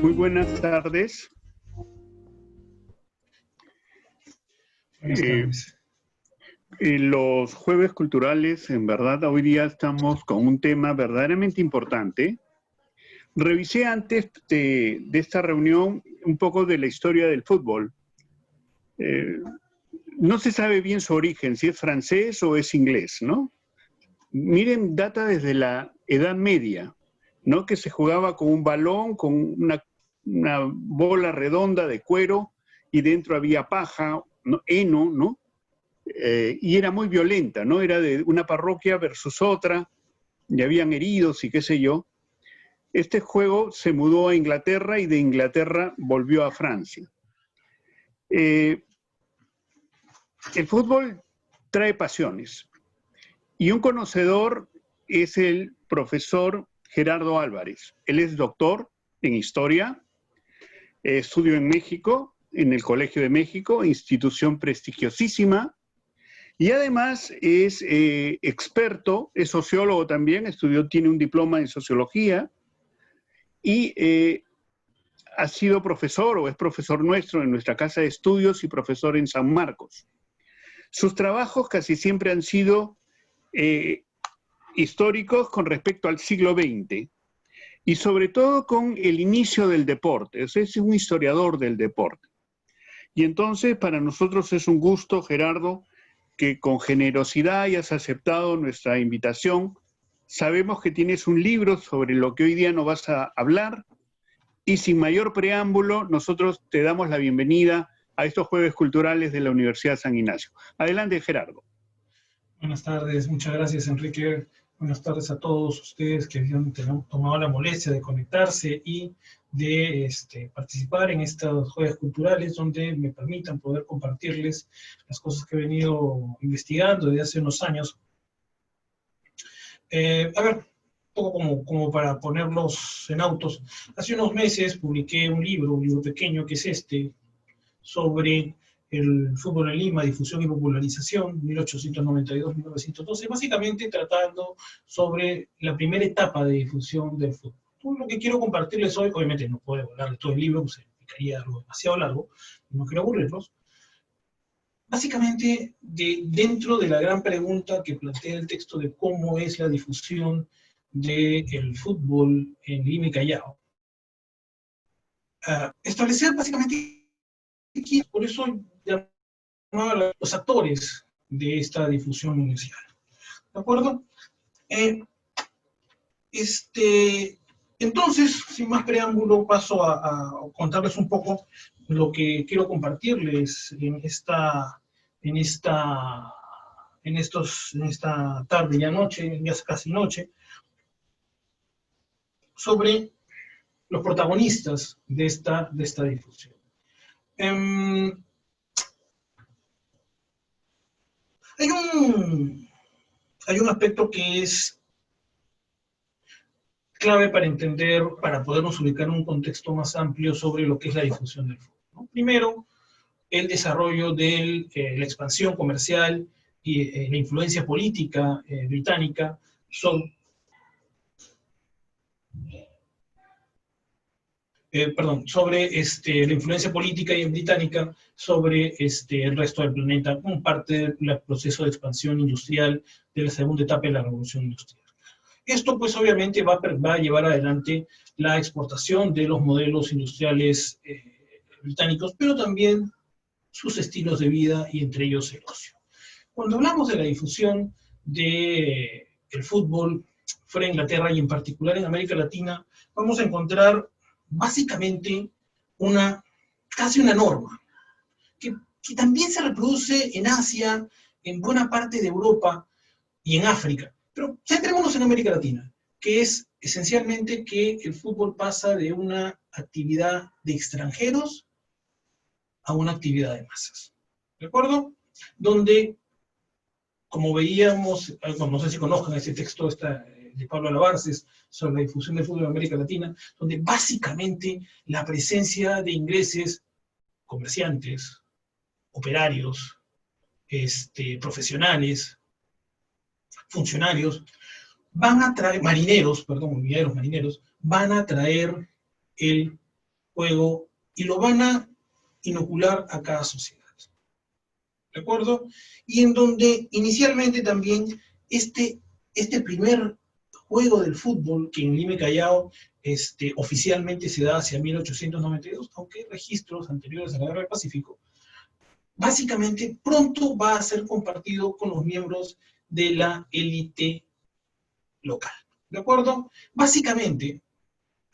Muy buenas tardes. Buenas tardes. Los jueves culturales, en verdad, hoy día estamos con un tema verdaderamente importante. Revisé antes de esta reunión un poco de la historia del fútbol. No se sabe bien su origen, si es francés o es inglés, ¿no? Miren, data desde la Edad Media, ¿no? Que se jugaba con un balón, con una bola redonda de cuero y dentro había paja, ¿no? Heno, ¿no? Y era muy violenta, ¿no? Era de una parroquia versus otra, y habían heridos y qué sé yo. Este juego se mudó a Inglaterra y de Inglaterra volvió a Francia. El fútbol trae pasiones y un conocedor es el profesor Gerardo Álvarez. Él es doctor en historia, estudió en México, en el Colegio de México, institución prestigiosísima, y además es experto, es sociólogo también, tiene un diploma en sociología y ha sido profesor o es profesor nuestro en nuestra casa de estudios y profesor en San Marcos. Sus trabajos casi siempre han sido históricos con respecto al siglo XX y sobre todo con el inicio del deporte. O sea, es un historiador del deporte. Y entonces para nosotros es un gusto, Gerardo, que con generosidad hayas aceptado nuestra invitación. Sabemos que tienes un libro sobre lo que hoy día nos vas a hablar y sin mayor preámbulo, nosotros te damos la bienvenida a estos Jueves Culturales de la Universidad San Ignacio. Adelante, Gerardo. Buenas tardes, muchas gracias, Enrique. Buenas tardes a todos ustedes que han tomado la molestia de conectarse y de participar en estos Jueves Culturales, donde me permitan poder compartirles las cosas que he venido investigando desde hace unos años. A ver, un poco como para ponerlos en autos. Hace unos meses publiqué un libro pequeño que es sobre el fútbol en Lima, difusión y popularización, 1892-1912, básicamente tratando sobre la primera etapa de difusión del fútbol. Todo lo que quiero compartirles hoy, obviamente no puedo hablar de todo el libro, pues sería algo demasiado largo, no quiero aburrirlos. Básicamente, dentro de la gran pregunta que plantea el texto de cómo es la difusión del fútbol en Lima y Callao, establecer básicamente, por eso llamaba a los actores de esta difusión inicial. ¿De acuerdo? Entonces, sin más preámbulo, paso a contarles un poco lo que quiero compartirles en esta tarde, ya noche, ya casi noche, sobre los protagonistas de esta difusión. Hay un aspecto que es clave para entender, para podernos ubicar en un contexto más amplio sobre lo que es la difusión del fútbol, ¿no? Primero, el desarrollo de la expansión comercial y la influencia política británica sobre la influencia política británica sobre el resto del planeta, como parte del proceso de expansión industrial de la segunda etapa de la revolución industrial. Esto, pues, obviamente va a llevar adelante la exportación de los modelos industriales británicos, pero también sus estilos de vida y entre ellos el ocio. Cuando hablamos de la difusión del fútbol fuera de Inglaterra y en particular en América Latina, vamos a encontrar básicamente casi una norma, que también se reproduce en Asia, en buena parte de Europa y en África. Pero centrémonos en América Latina, que es esencialmente que el fútbol pasa de una actividad de extranjeros a una actividad de masas. ¿De acuerdo? Donde, como veíamos, no sé si conozcan ese texto de Pablo Alabarces sobre la difusión del fútbol en América Latina, donde básicamente la presencia de ingleses, comerciantes, operarios, profesionales, funcionarios, van a traer, marineros, van a traer el juego y lo van a inocular a cada sociedad. ¿De acuerdo? Y en donde inicialmente también este primer juego del fútbol, que en Lima y Callao oficialmente se da hacia 1892, aunque hay registros anteriores a la Guerra del Pacífico, básicamente pronto va a ser compartido con los miembros de la élite local. ¿De acuerdo? Básicamente,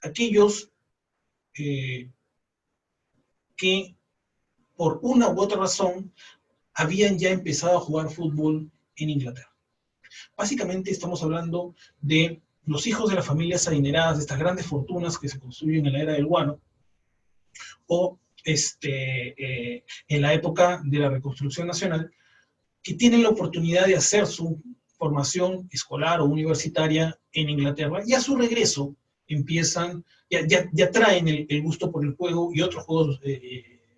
aquellos que por una u otra razón habían ya empezado a jugar fútbol en Inglaterra. Básicamente estamos hablando de los hijos de las familias adineradas, de estas grandes fortunas que se construyen en la era del guano, o en la época de la reconstrucción nacional, que tienen la oportunidad de hacer su formación escolar o universitaria en Inglaterra, y a su regreso empiezan, ya traen el gusto por el juego y otros juegos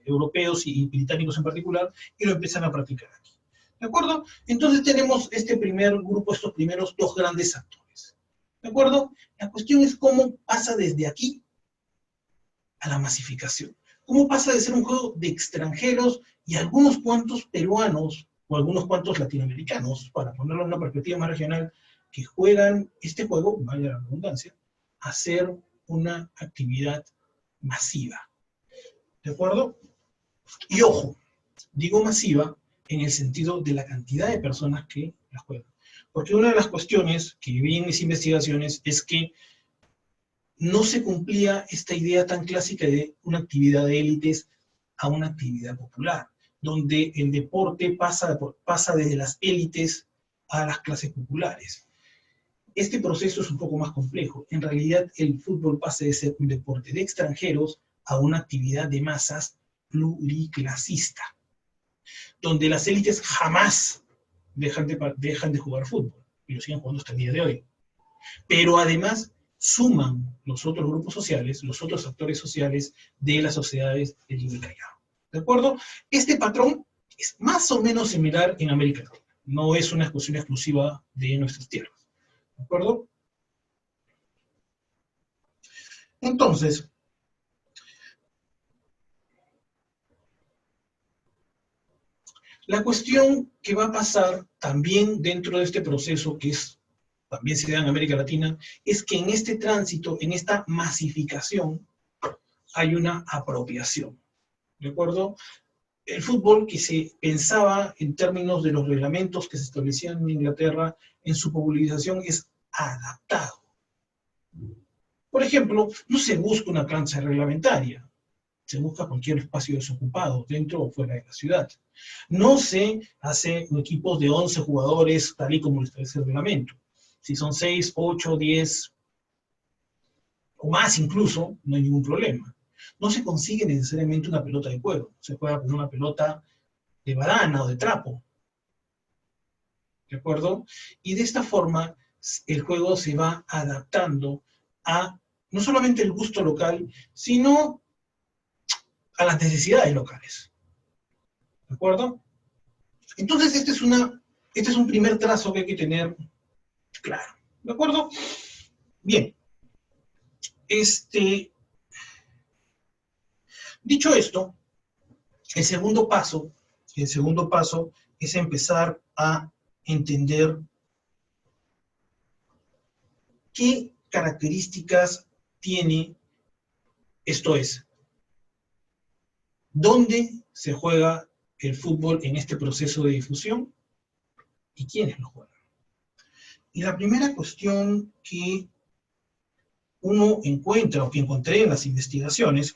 europeos y británicos en particular, y lo empiezan a practicar aquí. ¿De acuerdo? Entonces tenemos este primer grupo, estos primeros dos grandes actores. ¿De acuerdo? La cuestión es cómo pasa desde aquí a la masificación. ¿Cómo pasa de ser un juego de extranjeros y algunos cuantos peruanos o algunos cuantos latinoamericanos, para ponerlo en una perspectiva más regional, que juegan este juego, vaya la redundancia, a ser una actividad masiva? ¿De acuerdo? Y ojo, digo masiva en el sentido de la cantidad de personas que la juegan. Porque una de las cuestiones que vi en mis investigaciones es que no se cumplía esta idea tan clásica de una actividad de élites a una actividad popular, donde el deporte pasa desde las élites a las clases populares. Este proceso es un poco más complejo. En realidad, el fútbol pasa de ser un deporte de extranjeros a una actividad de masas pluriclasista, donde las élites jamás dejan de jugar fútbol, y lo siguen jugando hasta el día de hoy. Pero además suman los otros grupos sociales, los otros actores sociales de las sociedades de Lima y Callao. ¿De acuerdo? Este patrón es más o menos similar en América Latina. No es una cuestión exclusiva de nuestras tierras. ¿De acuerdo? Entonces, la cuestión que va a pasar también dentro de este proceso, que también se da en América Latina, es que en este tránsito, en esta masificación, hay una apropiación. ¿De acuerdo? El fútbol, que se pensaba en términos de los reglamentos que se establecían en Inglaterra, en su popularización es adaptado. Por ejemplo, no se busca una cancha reglamentaria, se busca cualquier espacio desocupado, dentro o fuera de la ciudad. No se hace equipos de 11 jugadores, tal y como lo establece el reglamento. Si son 6, 8, 10 o más incluso, no hay ningún problema. No se consigue necesariamente una pelota de cuero, se juega con una pelota de banana o de trapo. ¿De acuerdo? Y de esta forma el juego se va adaptando a no solamente el gusto local, sino a las necesidades locales. ¿De acuerdo? Entonces este es un primer trazo que hay que tener claro. ¿De acuerdo? Bien. Dicho esto, el segundo paso es empezar a entender qué características tiene, esto es, dónde se juega el fútbol en este proceso de difusión y quiénes lo juegan. Y la primera cuestión que uno encuentra, o que encontré en las investigaciones,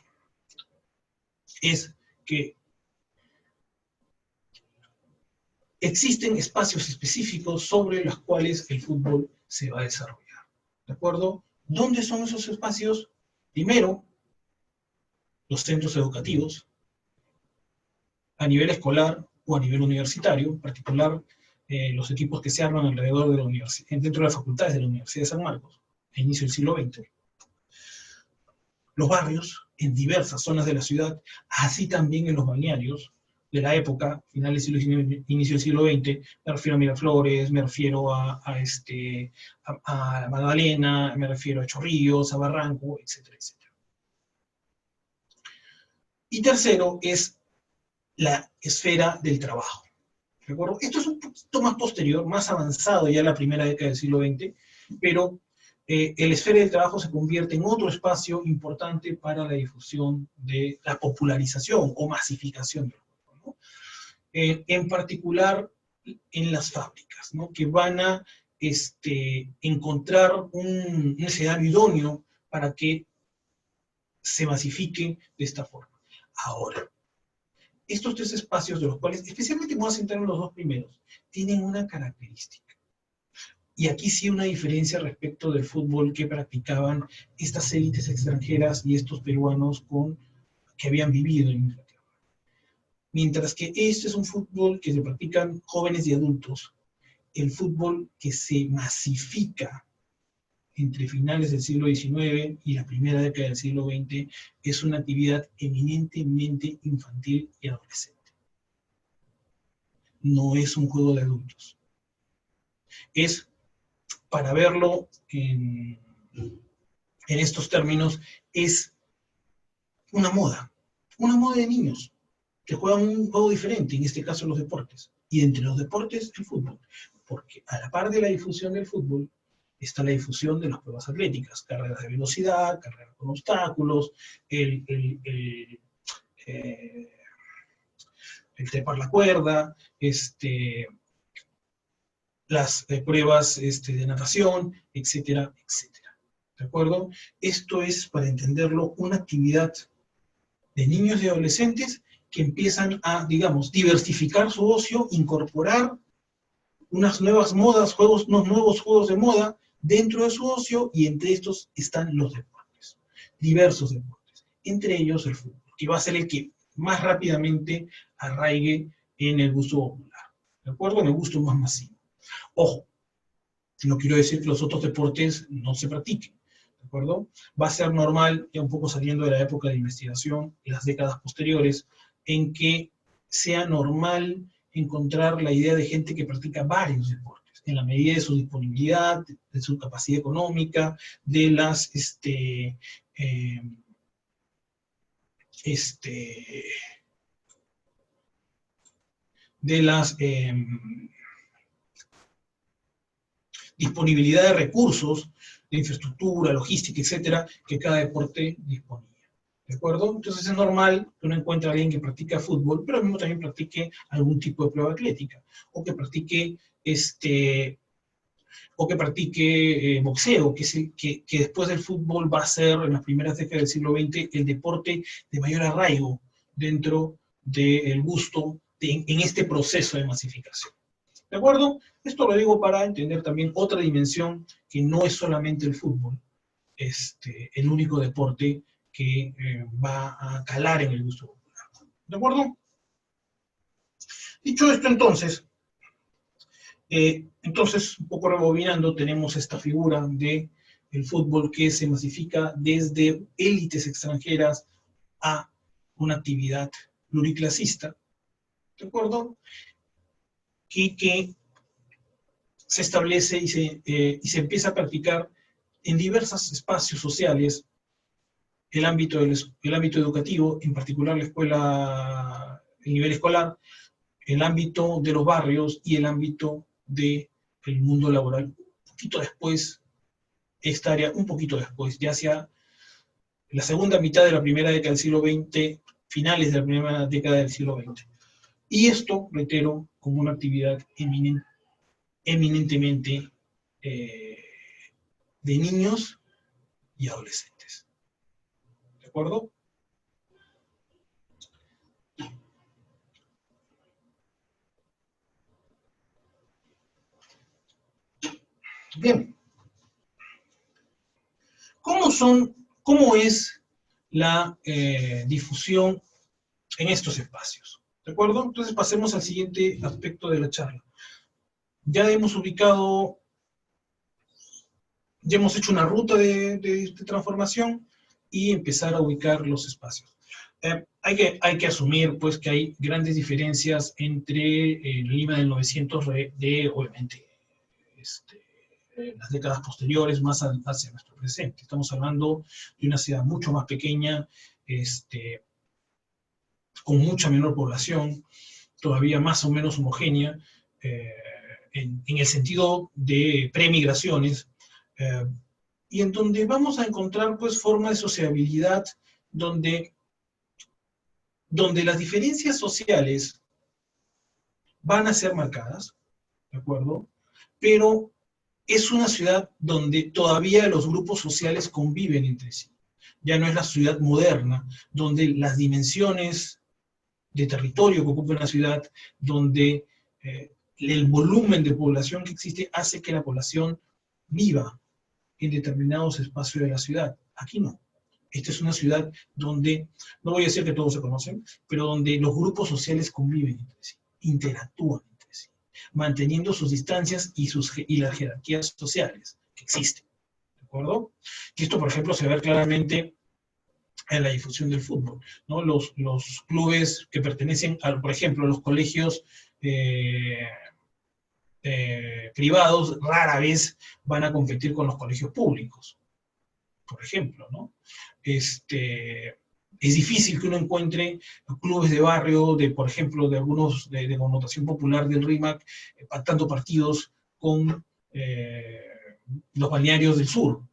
es que existen espacios específicos sobre los cuales el fútbol se va a desarrollar. ¿De acuerdo? ¿Dónde son esos espacios? Primero, los centros educativos, a nivel escolar o a nivel universitario, en particular los equipos que se arman alrededor de la universidad, dentro de las facultades de la Universidad de San Marcos, a inicio del siglo XX. Los barrios, en diversas zonas de la ciudad, así también en los balnearios de la época, finales del siglo XIX, inicio del siglo XX, me refiero a Miraflores, me refiero a Magdalena, me refiero a Chorrillos, a Barranco, etcétera, etcétera. Y tercero es la esfera del trabajo. ¿De acuerdo? Esto es un poquito más posterior, más avanzado ya en la primera década del siglo XX, pero el esfera del trabajo se convierte en otro espacio importante para la difusión de la popularización o masificación del juego, ¿no? En particular en las fábricas, ¿no? Que van a encontrar un escenario idóneo para que se masifique de esta forma. Ahora, estos tres espacios, de los cuales especialmente me voy a centrar en los dos primeros, tienen una característica. Y aquí sí una diferencia respecto del fútbol que practicaban estas élites extranjeras y estos peruanos que habían vivido en Inglaterra. Mientras que este es un fútbol que se practican jóvenes y adultos, el fútbol que se masifica entre finales del siglo XIX y la primera década del siglo XX es una actividad eminentemente infantil y adolescente. No es un juego de adultos. Es, para verlo en estos términos, es una moda de niños que juegan un juego diferente, en este caso los deportes. Y entre los deportes, el fútbol. Porque a la par de la difusión del fútbol, está la difusión de las pruebas atléticas, carreras de velocidad, carreras con obstáculos, el trepar la cuerda, las pruebas de natación, etcétera, etcétera. ¿De acuerdo? Esto es, para entenderlo, una actividad de niños y adolescentes que empiezan a, digamos, diversificar su ocio, incorporar unas nuevas modas, unos nuevos juegos de moda dentro de su ocio, y entre estos están los deportes, diversos deportes, entre ellos el fútbol, que va a ser el que más rápidamente arraigue en el gusto popular, ¿de acuerdo? En el gusto más masivo. Ojo, no quiero decir que los otros deportes no se practiquen, ¿de acuerdo? Va a ser normal, ya un poco saliendo de la época de investigación, en las décadas posteriores, en que sea normal encontrar la idea de gente que practica varios deportes, en la medida de su disponibilidad, de su capacidad económica, de las disponibilidad de recursos, de infraestructura, logística, etcétera, que cada deporte disponía. ¿De acuerdo? Entonces es normal que uno encuentre a alguien que practica fútbol, pero al mismo también practique algún tipo de prueba atlética, o que practique boxeo, que después del fútbol va a ser, en las primeras décadas del siglo XX, el deporte de mayor arraigo dentro del gusto en este proceso de masificación. ¿De acuerdo? Esto lo digo para entender también otra dimensión, que no es solamente el fútbol, el único deporte que va a calar en el gusto popular. ¿De acuerdo? Dicho esto, entonces, un poco rebobinando, tenemos esta figura de el fútbol que se masifica desde élites extranjeras a una actividad pluriclasista, ¿de acuerdo? Y que se establece y se empieza a practicar en diversos espacios sociales, el ámbito educativo, en particular la escuela, el nivel escolar, el ámbito de los barrios y el ámbito del mundo laboral. Un poquito después, esta área, un poquito después, ya hacia la segunda mitad de la primera década del siglo XX, finales de la primera década del siglo XX. Y esto, reitero, como una actividad eminentemente de niños y adolescentes. ¿De acuerdo? Bien. ¿Cómo es la difusión en estos espacios? ¿De acuerdo? Entonces pasemos al siguiente aspecto de la charla. Ya hemos hecho una ruta de transformación y empezar a ubicar los espacios. Hay que asumir, pues, que hay grandes diferencias entre Lima del 900 obviamente, las décadas posteriores, más hacia nuestro presente. Estamos hablando de una ciudad mucho más pequeña, con mucha menor población, todavía más o menos homogénea, en el sentido de premigraciones, y en donde vamos a encontrar pues formas de sociabilidad donde las diferencias sociales van a ser marcadas, ¿de acuerdo? Pero es una ciudad donde todavía los grupos sociales conviven entre sí. Ya no es la ciudad moderna, donde las dimensiones de territorio que ocupa una ciudad, donde el volumen de población que existe hace que la población viva en determinados espacios de la ciudad. Aquí no. Esta es una ciudad donde, no voy a decir que todos se conocen, pero donde los grupos sociales conviven entre sí, interactúan entre sí, manteniendo sus distancias y las jerarquías sociales que existen. ¿De acuerdo? Y esto, por ejemplo, se ve claramente en la difusión del fútbol, ¿no? Los clubes que pertenecen, por ejemplo, a los colegios privados rara vez van a competir con los colegios públicos, por ejemplo, ¿no? Es difícil que uno encuentre clubes de barrio, por ejemplo, de algunos de connotación popular del RIMAC, pactando partidos con los balnearios del sur.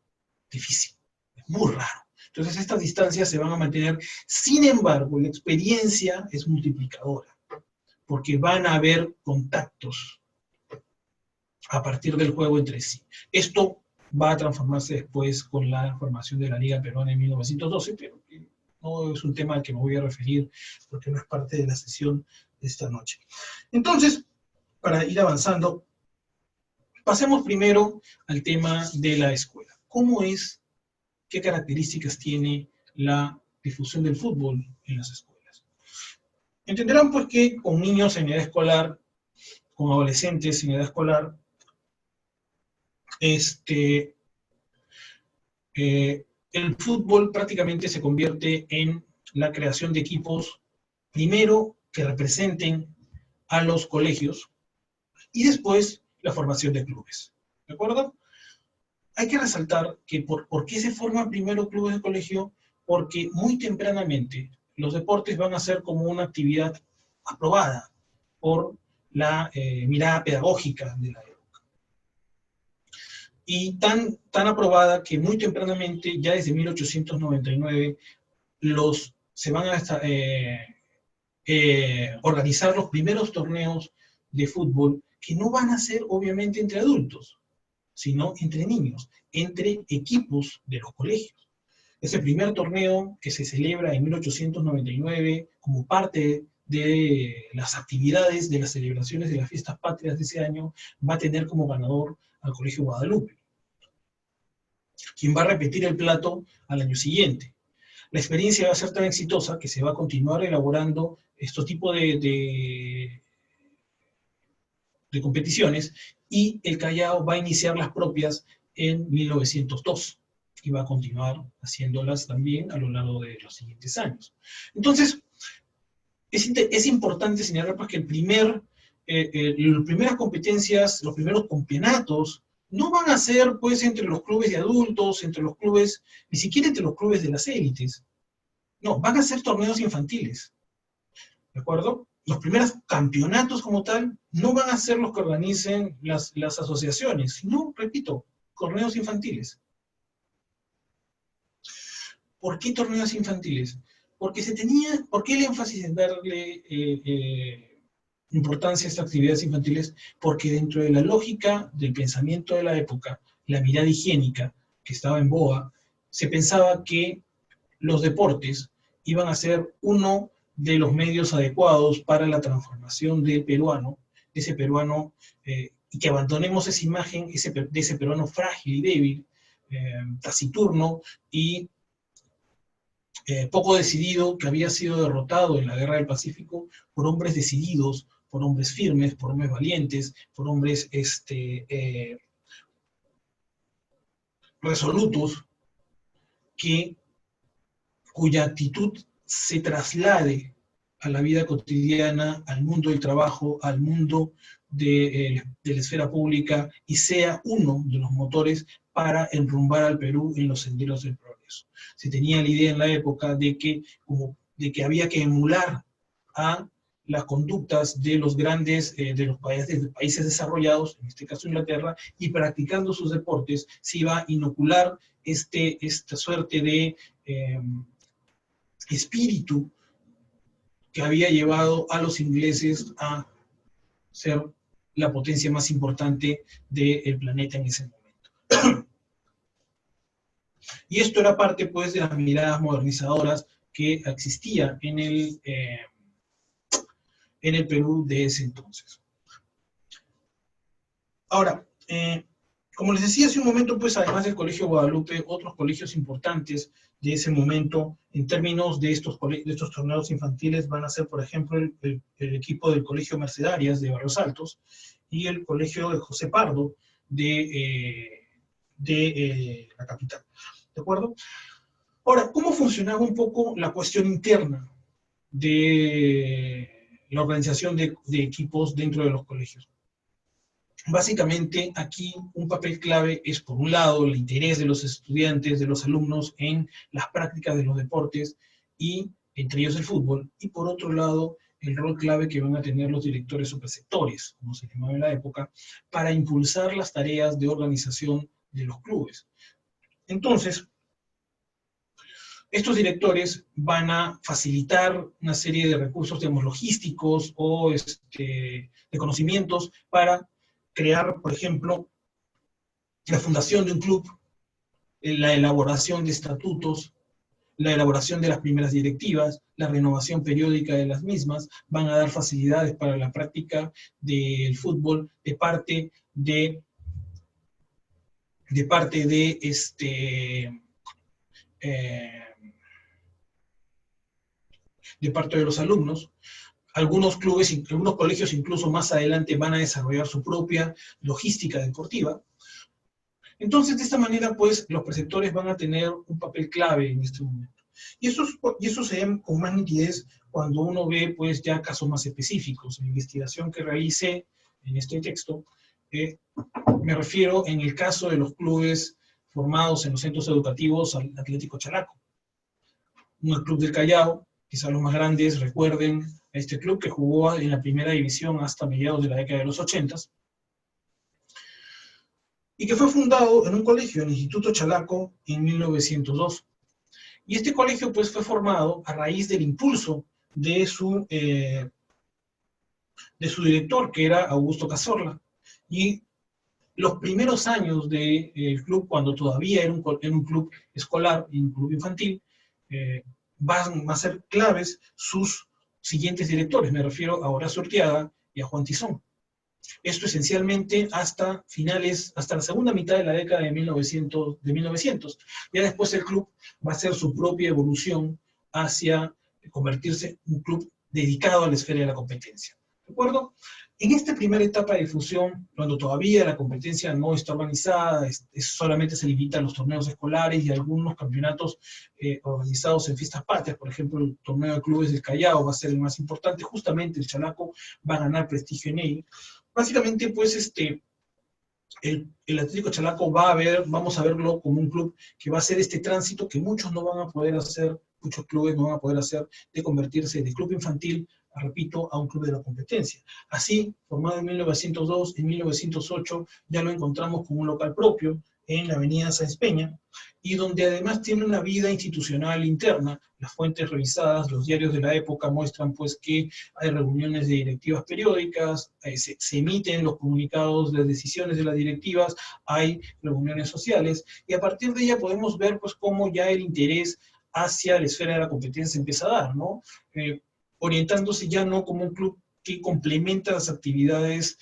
Difícil, es muy raro. Entonces estas distancias se van a mantener. Sin embargo, la experiencia es multiplicadora, porque van a haber contactos a partir del juego entre sí. Esto va a transformarse después con la formación de la Liga Peruana en 1912, pero no es un tema al que me voy a referir porque no es parte de la sesión de esta noche. Entonces, para ir avanzando, pasemos primero al tema de la escuela. ¿Cómo es, qué características tiene la difusión del fútbol en las escuelas? Entenderán pues que con niños en edad escolar, con adolescentes en edad escolar, el fútbol prácticamente se convierte en la creación de equipos, primero que representen a los colegios y después la formación de clubes. ¿De acuerdo? Hay que resaltar que ¿por qué se forman primero clubes de colegio? Porque muy tempranamente los deportes van a ser como una actividad aprobada por la mirada pedagógica de la época. Y tan aprobada que muy tempranamente, ya desde 1899, se van a organizar los primeros torneos de fútbol que no van a ser obviamente entre adultos, sino entre niños, entre equipos de los colegios. Ese primer torneo que se celebra en 1899 como parte de las actividades de las celebraciones de las fiestas patrias de ese año, va a tener como ganador al Colegio Guadalupe, quien va a repetir el plato al año siguiente. La experiencia va a ser tan exitosa que se va a continuar elaborando estos tipos de competiciones, y el Callao va a iniciar las propias en 1902 y va a continuar haciéndolas también a lo largo de los siguientes años. Entonces, es importante señalar pues, que las primeras competencias, los primeros campeonatos, no van a ser pues entre los clubes de adultos, entre los clubes, ni siquiera entre los clubes de las élites. No, van a ser torneos infantiles. ¿De acuerdo? Los primeros campeonatos como tal no van a ser los que organicen las asociaciones, sino, repito, torneos infantiles. ¿Por qué torneos infantiles? Porque ¿por qué el énfasis en darle importancia a estas actividades infantiles? Porque dentro de la lógica del pensamiento de la época, la mirada higiénica que estaba en boga, se pensaba que los deportes iban a ser uno de los medios adecuados para la transformación del peruano, de ese peruano, y que abandonemos esa imagen de ese peruano frágil y débil, taciturno y poco decidido, que había sido derrotado en la Guerra del Pacífico por hombres decididos, por hombres firmes, por hombres valientes, por hombres resolutos, cuya actitud se traslade a la vida cotidiana, al mundo del trabajo, al mundo de la esfera pública, y sea uno de los motores para enrumbar al Perú en los senderos del progreso. Se tenía la idea en la época de que había que emular a las conductas de los grandes, de los países desarrollados, en este caso Inglaterra, y practicando sus deportes, se iba a inocular esta suerte de espíritu que había llevado a los ingleses a ser la potencia más importante del planeta en ese momento. Y esto era parte, pues, de las miradas modernizadoras que existía en el Perú de ese entonces. Ahora, como les decía hace un momento, pues además del Colegio Guadalupe, otros colegios importantes de ese momento, en términos de estos torneos infantiles, van a ser, por ejemplo, el equipo del Colegio Mercedarias de Barrios Altos y el Colegio de José Pardo de la capital. ¿De acuerdo? Ahora, ¿cómo funcionaba un poco la cuestión interna de la organización de equipos dentro de los colegios? Básicamente, aquí un papel clave es, por un lado, el interés de los estudiantes, de los alumnos en las prácticas de los deportes, y entre ellos el fútbol, y por otro lado, el rol clave que van a tener los directores o preceptores, como se llamaba en la época, para impulsar las tareas de organización de los clubes. Entonces, estos directores van a facilitar una serie de recursos, digamos, logísticos o de conocimientos para crear, por ejemplo, la fundación de un club, la elaboración de estatutos, la elaboración de las primeras directivas, la renovación periódica de las mismas. Van a dar facilidades para la práctica del fútbol de parte de los alumnos. Algunos clubes, algunos colegios incluso más adelante van a desarrollar su propia logística deportiva. Entonces, de esta manera, pues, los preceptores van a tener un papel clave en este momento. Y eso se ve con más nitidez cuando uno ve, pues, ya casos más específicos. La investigación que realicé en este texto, me refiero en el caso de los clubes formados en los centros educativos Atlético Chalaco. Un club del Callao, quizás los más grandes recuerden a este club que jugó en la primera división hasta mediados de la década de los 80, y que fue fundado en un colegio, en el Instituto Chalaco, en 1902. Y este colegio, pues, fue formado a raíz del impulso de su director, que era Augusto Cazorla. Y los primeros años del club, cuando todavía era un club escolar y un club infantil, van a ser claves sus siguientes directores. Me refiero a Horacio Urteaga y a Juan Tizón. Esto esencialmente hasta la segunda mitad de la década de 1900. Ya después el club va a hacer su propia evolución hacia convertirse en un club dedicado a la esfera de la competencia. ¿De acuerdo? En esta primera etapa de difusión, cuando todavía la competencia no está organizada, solamente se limita a los torneos escolares y a algunos campeonatos organizados en fiestas patrias. Por ejemplo, el torneo de clubes del Callao va a ser el más importante, justamente el Chalaco va a ganar prestigio en él. Básicamente, pues, el Atlético Chalaco vamos a verlo como un club que va a hacer este tránsito que muchos no van a poder hacer, muchos clubes no van a poder hacer, de convertirse de club infantil, repito, a un club de la competencia. Así, formado en 1902, en 1908 ya lo encontramos con un local propio en la avenida Sáenz Peña, y donde además tiene una vida institucional interna. Las fuentes revisadas, los diarios de la época muestran, pues, que hay reuniones de directivas periódicas, se emiten los comunicados de decisiones de las directivas, hay reuniones sociales, y a partir de ella podemos ver, pues, cómo ya el interés hacia la esfera de la competencia empieza a dar, ¿no? Orientándose ya no como un club que complementa las actividades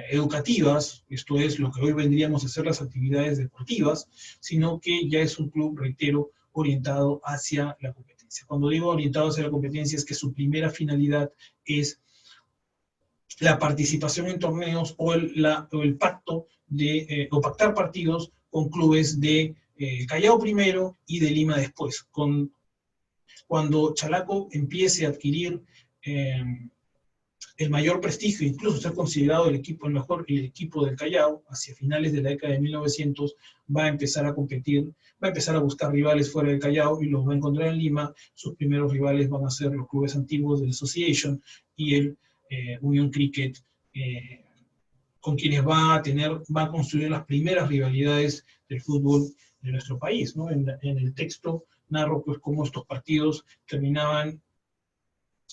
educativas, esto es lo que hoy vendríamos a hacer las actividades deportivas, sino que ya es un club, reitero, orientado hacia la competencia. Cuando digo orientado hacia la competencia es que su primera finalidad es la participación en torneos o el pacto o pactar partidos con clubes de Callao primero y de Lima después. Cuando Chalaco empiece a adquirir el mayor prestigio, incluso ser considerado el equipo del Callao, hacia finales de la década de 1900, va a empezar a competir, va a empezar a buscar rivales fuera del Callao y los va a encontrar en Lima. Sus primeros rivales van a ser los clubes antiguos del Association y el Union Cricket, con quienes va a construir las primeras rivalidades del fútbol de nuestro país, ¿no? En el texto narro pues cómo estos partidos terminaban,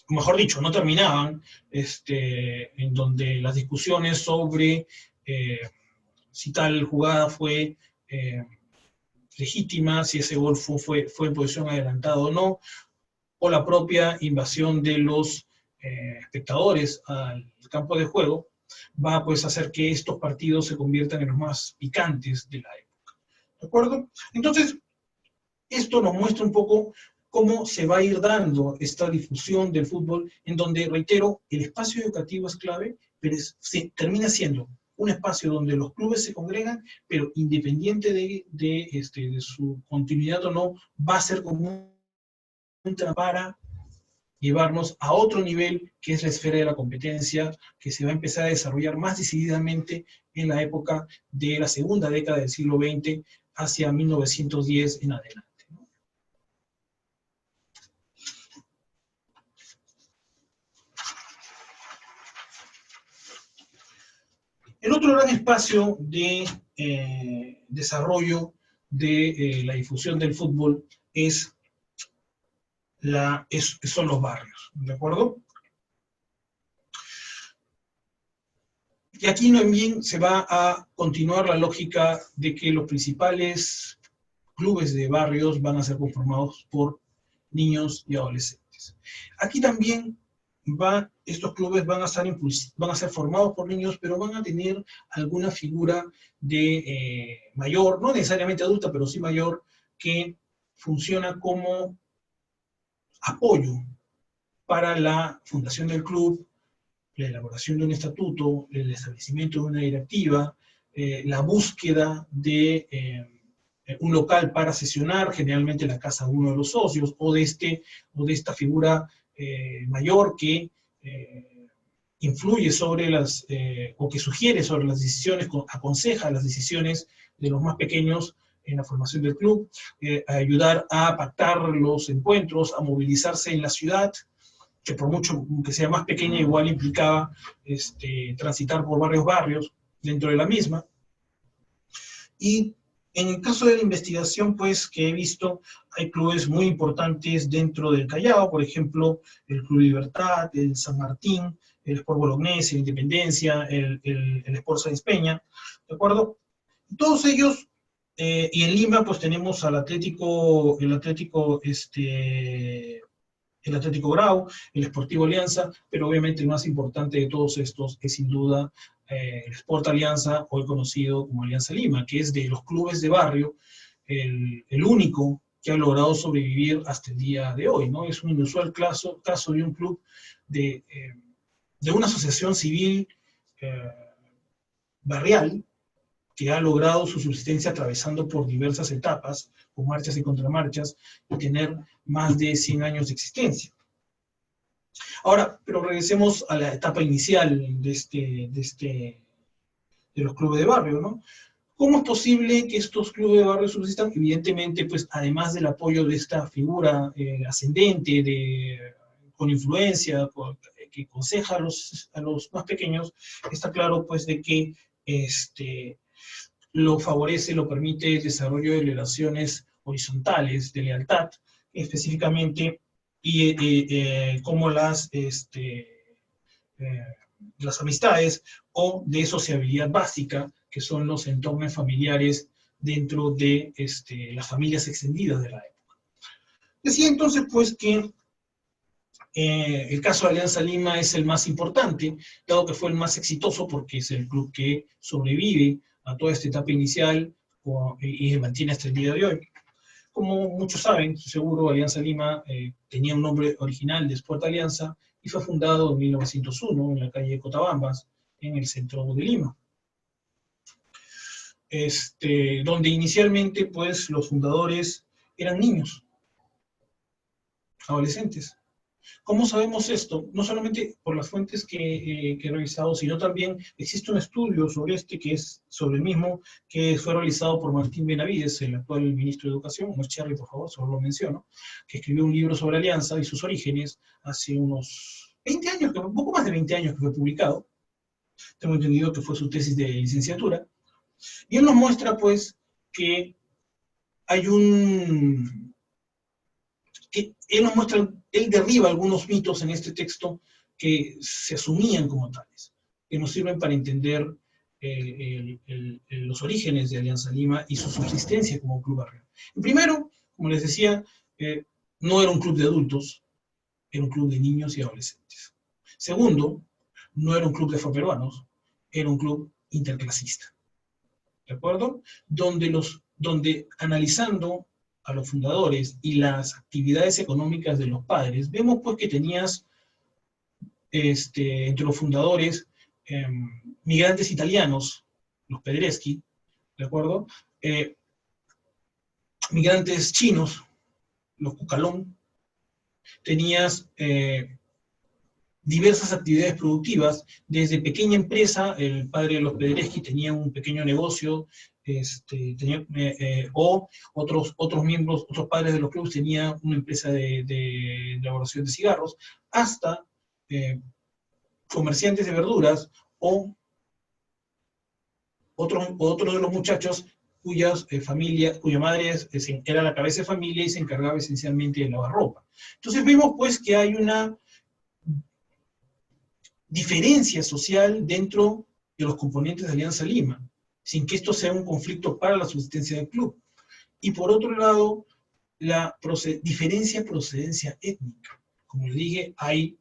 mejor dicho, no terminaban, en donde las discusiones sobre si tal jugada fue legítima, si ese gol fue en posición adelantada o no, o la propia invasión de los espectadores al campo de juego, va pues a hacer que estos partidos se conviertan en los más picantes de la época. ¿De acuerdo? Entonces, esto nos muestra un poco cómo se va a ir dando esta difusión del fútbol, en donde, reitero, el espacio educativo es clave, pero termina siendo un espacio donde los clubes se congregan, pero independiente de su continuidad o no, va a ser como un para llevarnos a otro nivel, que es la esfera de la competencia, que se va a empezar a desarrollar más decididamente en la época de la segunda década del siglo XX, hacia 1910 en adelante. El otro gran espacio de desarrollo de la difusión del fútbol son los barrios, ¿de acuerdo? Y aquí también se va a continuar la lógica de que los principales clubes de barrios van a ser conformados por niños y adolescentes. Aquí también estos clubes van a ser formados por niños, pero van a tener alguna figura de mayor, no necesariamente adulta, pero sí mayor, que funciona como apoyo para la fundación del club, la elaboración de un estatuto, el establecimiento de una directiva, la búsqueda de un local para sesionar, generalmente la casa de uno de los socios, o de esta figura mayor que influye sobre o que sugiere sobre las decisiones, aconseja las decisiones de los más pequeños en la formación del club, a ayudar a pactar los encuentros, a movilizarse en la ciudad, que por mucho que sea más pequeña, igual implicaba transitar por varios barrios dentro de la misma. Y en el caso de la investigación, pues, que he visto, hay clubes muy importantes dentro del Callao, por ejemplo, el Club Libertad, el San Martín, el Sport Bolognese, la Independencia, el Sport Sáenz Peña, ¿de acuerdo? Todos ellos, y en Lima, pues tenemos al Atlético Grau, el Sportivo Alianza, pero obviamente el más importante de todos estos es sin duda el Sport Alianza, hoy conocido como Alianza Lima, que es de los clubes de barrio el único que ha logrado sobrevivir hasta el día de hoy, ¿no? Es un inusual caso de un club de una asociación civil barrial que ha logrado su subsistencia atravesando por diversas etapas, con marchas y contramarchas, y tener más de 100 años de existencia. Ahora, pero regresemos a la etapa inicial de los clubes de barrio, ¿no? ¿Cómo es posible que estos clubes de barrio subsistan? Evidentemente, pues, además del apoyo de esta figura ascendente, con influencia, que aconseja a los más pequeños, está claro, pues, de que lo favorece, lo permite el desarrollo de relaciones horizontales, de lealtad, específicamente, y como las amistades o de sociabilidad básica, que son los entornos familiares dentro de las familias extendidas de la época. Decía entonces, pues, que el caso de Alianza Lima es el más importante, dado que fue el más exitoso porque es el club que sobrevive a toda esta etapa inicial y se mantiene hasta el día de hoy. Como muchos saben, seguro, Alianza Lima tenía un nombre original de Sport Alianza y fue fundado en 1901 en la calle Cotabambas, en el centro de Lima. Donde inicialmente, pues, los fundadores eran niños, adolescentes. ¿Cómo sabemos esto? No solamente por las fuentes que he revisado, sino también existe un estudio sobre que es sobre el mismo, que fue realizado por Martín Benavides, el actual ministro de Educación, no es Cherry, por favor, solo lo menciono, que escribió un libro sobre Alianza y sus orígenes hace unos 20 años, un poco más de 20 años que fue publicado. Tengo entendido que fue su tesis de licenciatura. Y él nos muestra, pues, que hay él derriba algunos mitos en este texto que se asumían como tales, que nos sirven para entender los orígenes de Alianza Lima y su subsistencia como club barrial. Primero, como les decía, no era un club de adultos, era un club de niños y adolescentes. Segundo, no era un club de afroperuanos, era un club interclasista. ¿De acuerdo? Donde analizando a los fundadores y las actividades económicas de los padres, vemos pues que tenías entre los fundadores migrantes italianos, los Pedreschi, ¿de acuerdo? Migrantes chinos, los Cucalón, tenías diversas actividades productivas, desde pequeña empresa, el padre de los Pedreschi tenía un pequeño negocio, o otros miembros, otros padres de los clubes tenían una empresa de elaboración de cigarros, hasta comerciantes de verduras, o otros de los muchachos cuya madre era la cabeza de familia y se encargaba esencialmente de lavar ropa. Entonces vemos pues que hay una diferencia social dentro de los componentes de Alianza Lima, sin que esto sea un conflicto para la subsistencia del club. Y por otro lado, la procedencia étnica. Como les dije, hay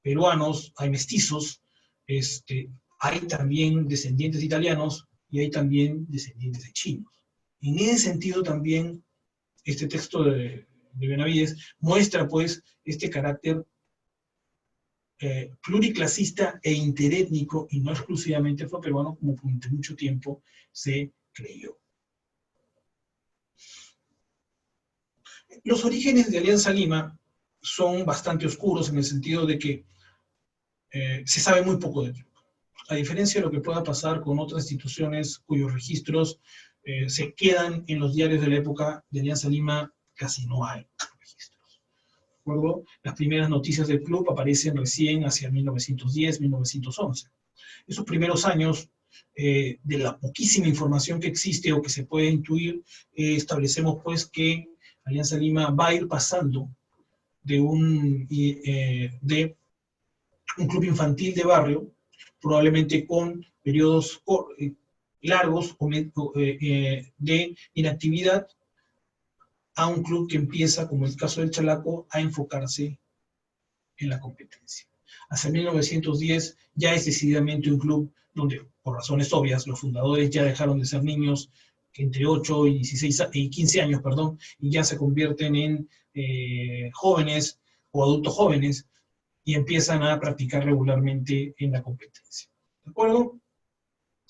peruanos, hay mestizos, hay también descendientes de italianos y hay también descendientes de chinos. En ese sentido también este texto de Benavides muestra pues este carácter pluriclasista e interétnico y no exclusivamente afroperuano como durante mucho tiempo se creyó. Los orígenes de Alianza Lima son bastante oscuros en el sentido de que se sabe muy poco de ello. A diferencia de lo que pueda pasar con otras instituciones cuyos registros se quedan en los diarios de la época de Alianza Lima, casi no hay registros. ¿De acuerdo? Las primeras noticias del club aparecen recién hacia 1910, 1911. Esos primeros años, de la poquísima información que existe o que se puede intuir, establecemos pues que Alianza Lima va a ir pasando de un club infantil de barrio, probablemente con periodos largos de inactividad, a un club que empieza, como el caso del Chalaco, a enfocarse en la competencia. Hacia 1910 ya es decididamente un club donde, por razones obvias, los fundadores ya dejaron de ser niños entre 8 y 15 años, perdón, y ya se convierten en jóvenes o adultos jóvenes y empiezan a practicar regularmente en la competencia. ¿De acuerdo?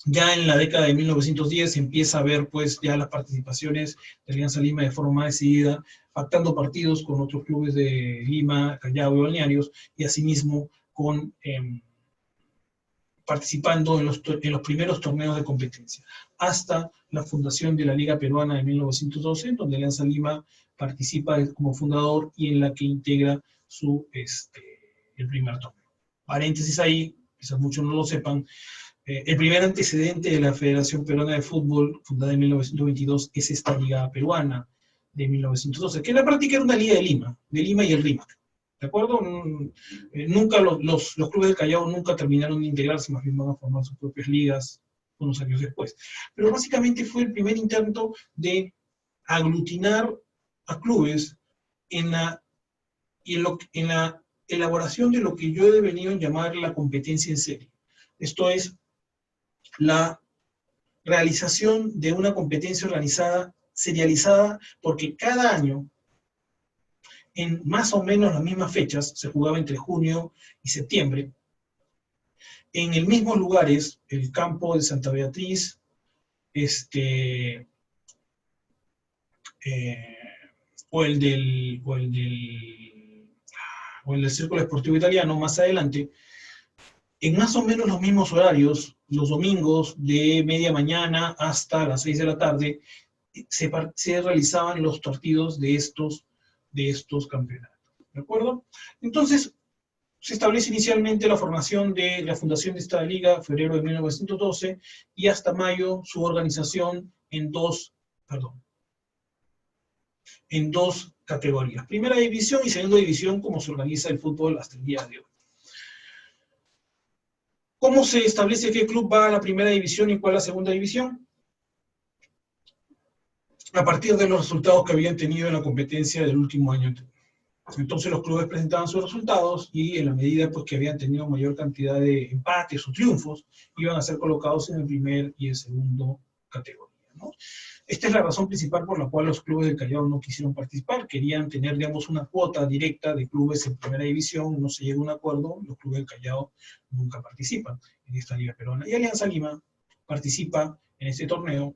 Ya en la década de 1910 empieza a ver pues ya las participaciones de Alianza Lima de forma más decidida, pactando partidos con otros clubes de Lima, Callao y Balnearios, y asimismo participando en los primeros torneos de competencia, hasta la fundación de la Liga Peruana de 1912, donde Alianza Lima participa como fundador y en la que integra el primer torneo. Paréntesis ahí, quizás muchos no lo sepan, el primer antecedente de la Federación Peruana de Fútbol, fundada en 1922, es esta Liga Peruana de 1912, que en la práctica era una liga de Lima y el RIMAC. ¿De acuerdo? Nunca los clubes del Callao nunca terminaron de integrarse, más bien van a formar sus propias ligas unos años después. Pero básicamente fue el primer intento de aglutinar a clubes en la elaboración de lo que yo he venido a llamar la competencia en serie. Esto es la realización de una competencia organizada, serializada, porque cada año, en más o menos las mismas fechas, se jugaba entre junio y septiembre, en el mismos lugares, el campo de Santa Beatriz, o el del o en el Círculo Esportivo Italiano más adelante, en más o menos los mismos horarios, los domingos de media mañana hasta las 6 de la tarde, se realizaban los partidos de estos campeonatos. ¿De acuerdo? Entonces, se establece inicialmente la formación de la fundación de esta liga, febrero de 1912, y hasta mayo su organización en dos categorías. Primera división y segunda división, como se organiza el fútbol hasta el día de hoy. ¿Cómo se establece qué club va a la primera división y cuál a la segunda división? A partir de los resultados que habían tenido en la competencia del último año. Entonces los clubes presentaban sus resultados y en la medida pues, que habían tenido mayor cantidad de empates o triunfos, iban a ser colocados en el primer y el segundo categoría, ¿no? Esta es la razón principal por la cual los clubes del Callao no quisieron participar. Querían tener, digamos, una cuota directa de clubes en primera división, no se llegó a un acuerdo, los clubes del Callao nunca participan en esta liga peruana. Y Alianza Lima participa en este torneo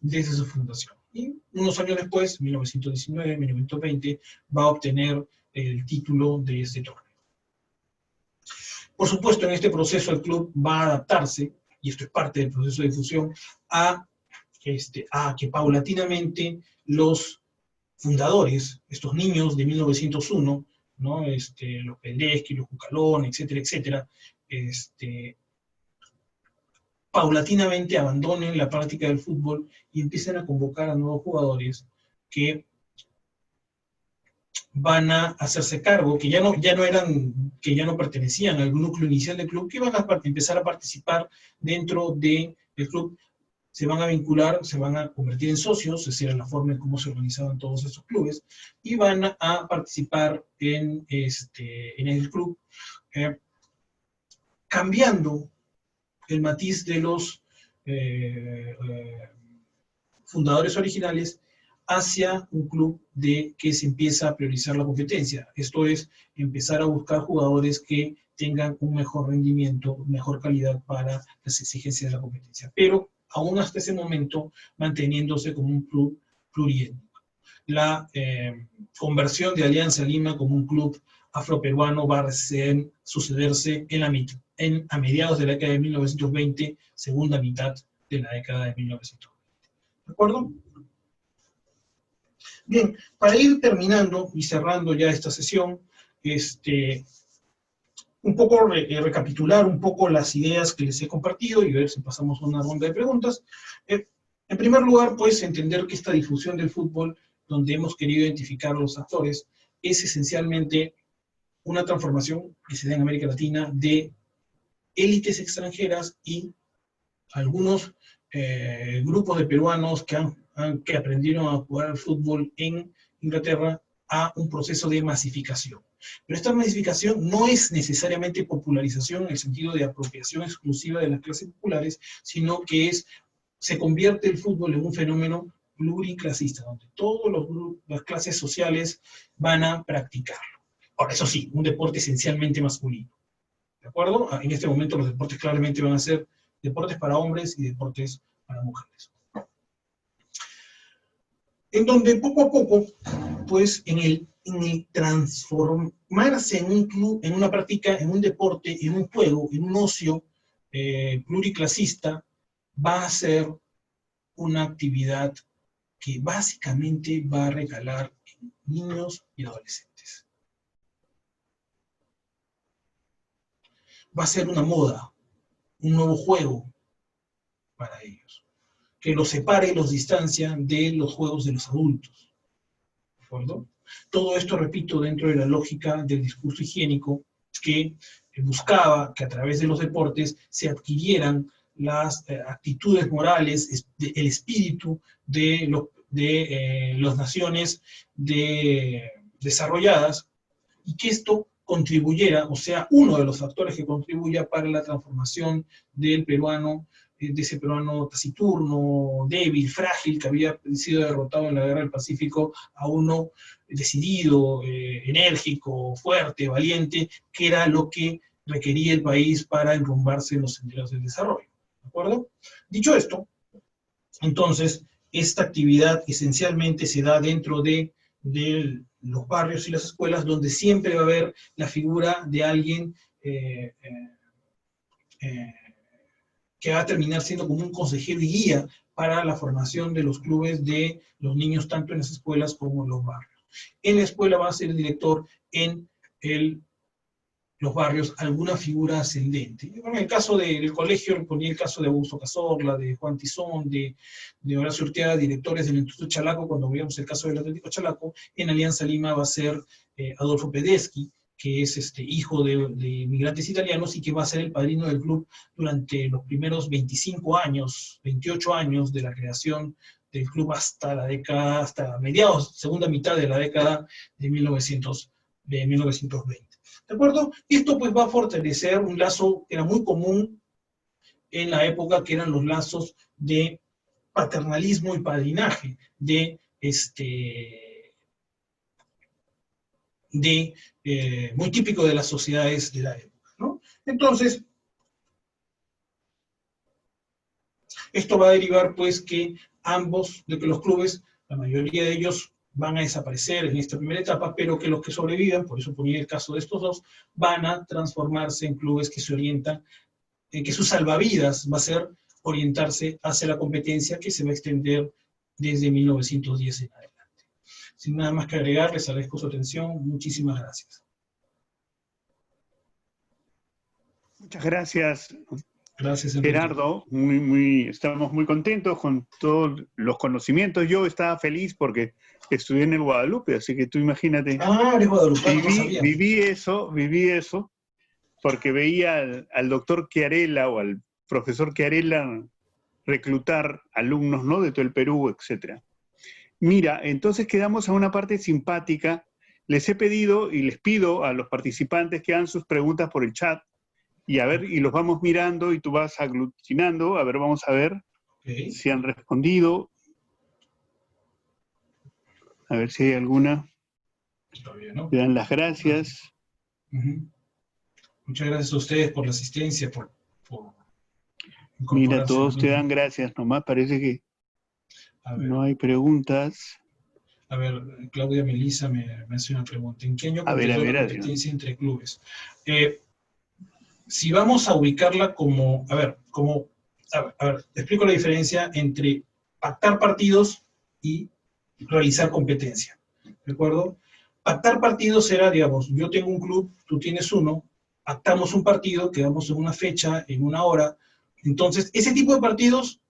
desde su fundación. Y unos años después, 1919, 1920, va a obtener el título de este torneo. Por supuesto, en este proceso el club va a adaptarse, y esto es parte del proceso de difusión, a que paulatinamente los fundadores, estos niños de 1901, ¿no? Los Pelesky, los Cucalón, etcétera, etcétera, paulatinamente abandonen la práctica del fútbol y empiecen a convocar a nuevos jugadores que van a hacerse cargo, que ya no pertenecían al núcleo inicial del club, que van a empezar a participar dentro del club, se van a vincular, se van a convertir en socios, esa era la forma en cómo se organizaban todos estos clubes, y van a participar en el club, cambiando el matiz de los fundadores originales hacia un club que se empieza a priorizar la competencia. Esto es, empezar a buscar jugadores que tengan un mejor rendimiento, mejor calidad para las exigencias de la competencia. Pero aún hasta ese momento manteniéndose como un club pluriétnico. La conversión de Alianza Lima como un club afroperuano va a sucederse a mediados de la década de 1920, segunda mitad de la década de 1920. ¿De acuerdo? Bien, para ir terminando y cerrando ya esta sesión, un poco recapitular un poco las ideas que les he compartido y ver si pasamos a una ronda de preguntas. En primer lugar, pues entender que esta difusión del fútbol, donde hemos querido identificar los actores, es esencialmente una transformación que se da en América Latina de élites extranjeras y algunos grupos de peruanos que aprendieron a jugar al fútbol en Inglaterra a un proceso de masificación. Pero esta masificación no es necesariamente popularización en el sentido de apropiación exclusiva de las clases populares, sino que se convierte el fútbol en un fenómeno pluriclasista, donde todas las clases sociales van a practicarlo. Ahora, eso sí, un deporte esencialmente masculino. ¿De acuerdo? En este momento los deportes claramente van a ser deportes para hombres y deportes para mujeres. En donde poco a poco, pues en el transformarse en un club, en una práctica, en un deporte, en un juego, en un ocio pluriclasista, va a ser una actividad que básicamente va a recalar en niños y adolescentes. Va a ser una moda, un nuevo juego para ellos, que los separe y los distancia de los juegos de los adultos. ¿De acuerdo? Todo esto, repito, dentro de la lógica del discurso higiénico que buscaba que a través de los deportes se adquirieran las actitudes morales, el espíritu de las naciones desarrolladas, y que esto contribuyera, o sea, uno de los factores que contribuya para la transformación del peruano, de ese peruano taciturno, débil, frágil, que había sido derrotado en la Guerra del Pacífico, a uno decidido, enérgico, fuerte, valiente, que era lo que requería el país para enrumbarse en los senderos del desarrollo. ¿De acuerdo? Dicho esto, entonces, esta actividad esencialmente se da dentro de de los barrios y las escuelas, donde siempre va a haber la figura de alguien que va a terminar siendo como un consejero y guía para la formación de los clubes de los niños, tanto en las escuelas como en los barrios. En la escuela va a ser el director, en los barrios alguna figura ascendente. Bueno, en el caso del colegio, ponía el caso de Augusto Cazorla, de Juan Tizón, de Horacio Urteaga, directores del Instituto Chalaco, cuando veamos el caso del Atlético Chalaco. En Alianza Lima va a ser Adolfo Pedeschi, que es hijo de inmigrantes italianos y que va a ser el padrino del club durante los primeros 25 años, 28 años de la creación del club hasta la década, hasta mediados, segunda mitad de la década de 1920. ¿De acuerdo? Y esto pues va a fortalecer un lazo que era muy común en la época, que eran los lazos de paternalismo y padrinaje, muy típico de las sociedades de la época, ¿no? Entonces, esto va a derivar pues que de que los clubes, la mayoría de ellos van a desaparecer en esta primera etapa, pero que los que sobrevivan, por eso ponía el caso de estos dos, van a transformarse en clubes que se orientan, que su salvavidas va a ser orientarse hacia la competencia, que se va a extender desde 1910 en adelante. Sin nada más que agregar, les agradezco su atención. Muchísimas gracias. Muchas gracias. Gracias, Enrique. Gerardo, estamos muy contentos con todos los conocimientos. Yo estaba feliz porque estudié en el Guadalupe, así que tú imagínate. Ah, eres guadalupano, no sabía. Viví eso, porque veía al doctor Chiarella o al profesor Chiarella reclutar alumnos, ¿no?, de todo el Perú, etc. Mira, entonces quedamos a una parte simpática. Les he pedido y les pido a los participantes que hagan sus preguntas por el chat. Y a ver, y los vamos mirando y tú vas aglutinando. A ver, vamos a ver si han respondido. A ver si hay alguna. Está bien, ¿no? Te dan las gracias. Muchas gracias a ustedes por la asistencia, por Mira, todos te dan gracias. Nomás parece que no hay preguntas. A ver, Claudia Melisa me hace una pregunta. ¿En qué año comenzó la competencia entre clubes? Si vamos a ubicarla como, a ver, te explico la diferencia entre pactar partidos y realizar competencia, ¿de acuerdo? Pactar partidos era, digamos, yo tengo un club, tú tienes uno, pactamos un partido, quedamos en una fecha, en una hora. Entonces, ese tipo de partidos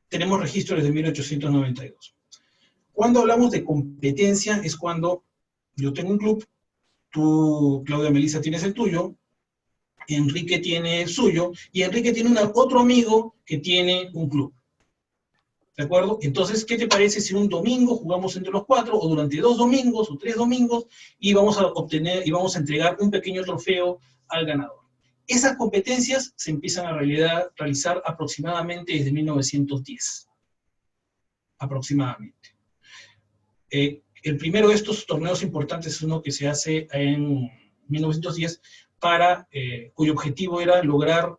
tenemos registros desde 1892. Cuando hablamos de competencia es cuando yo tengo un club, tú, Claudia Melisa, tienes el tuyo, Enrique tiene el suyo, y Enrique tiene otro amigo que tiene un club. ¿De acuerdo? Entonces, ¿qué te parece si un domingo jugamos entre los cuatro, o durante 2 domingos, o 3 domingos, y vamos a entregar un pequeño trofeo al ganador? Esas competencias se empiezan a realizar aproximadamente desde 1910. Aproximadamente. El primero de estos torneos importantes es uno que se hace en 1910, cuyo objetivo era lograr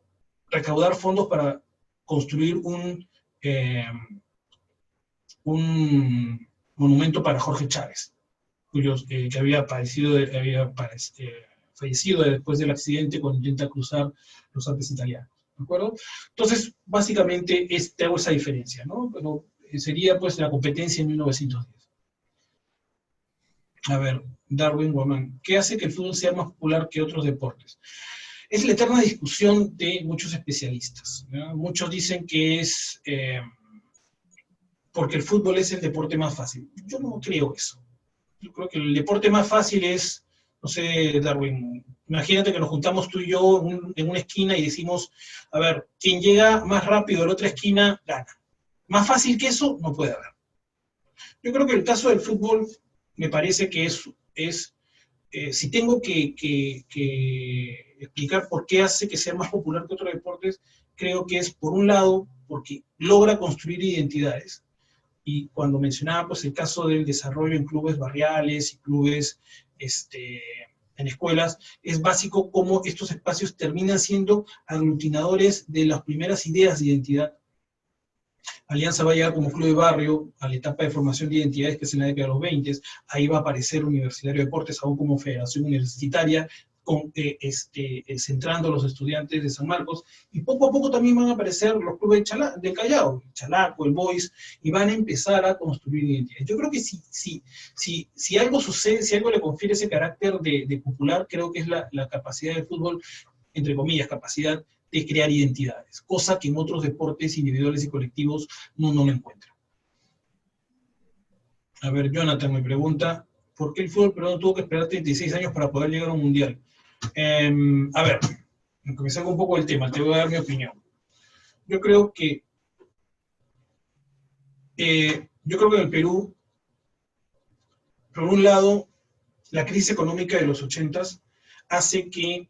recaudar fondos para construir un monumento para Jorge Chávez, que había fallecido después del accidente cuando intenta cruzar los Alpes italianos. ¿De acuerdo? Entonces, básicamente, hago esa diferencia, ¿no? Pero sería, pues, la competencia en 1910. A ver, Darwin Guamán, ¿qué hace que el fútbol sea más popular que otros deportes? Es la eterna discusión de muchos especialistas, ¿no? Muchos dicen que es porque el fútbol es el deporte más fácil. Yo no creo eso. Yo creo que el deporte más fácil es, no sé, Darwin, imagínate que nos juntamos tú y yo en una esquina y decimos, a ver, quien llega más rápido a la otra esquina, gana. Más fácil que eso, no puede haber. Yo creo que el caso del fútbol me parece que si tengo que explicar por qué hace que sea más popular que otros deportes, creo que es, por un lado, porque logra construir identidades. Y cuando mencionaba, pues, el caso del desarrollo en clubes barriales y clubes en escuelas, es básico cómo estos espacios terminan siendo aglutinadores de las primeras ideas de identidad Alianza va a llegar como club de barrio a la etapa de formación de identidades, que es en la década de los 20. Ahí va a aparecer Universitario de Deportes, aún como federación universitaria, centrando a los estudiantes de San Marcos, y poco a poco también van a aparecer los clubes del Callao, el Chalaco, el Boys, y van a empezar a construir identidades. Yo creo que si algo sucede, si algo le confiere ese carácter de popular, creo que es la capacidad del fútbol, entre comillas, capacidad de crear identidades, cosa que en otros deportes individuales y colectivos no lo encuentran. A ver, Jonathan me pregunta, ¿por qué el fútbol peruano tuvo que esperar 36 años para poder llegar a un mundial? A ver, me salgo un poco del tema, te voy a dar mi opinión. Yo creo que en el Perú, por un lado, la crisis económica de los 80s hace que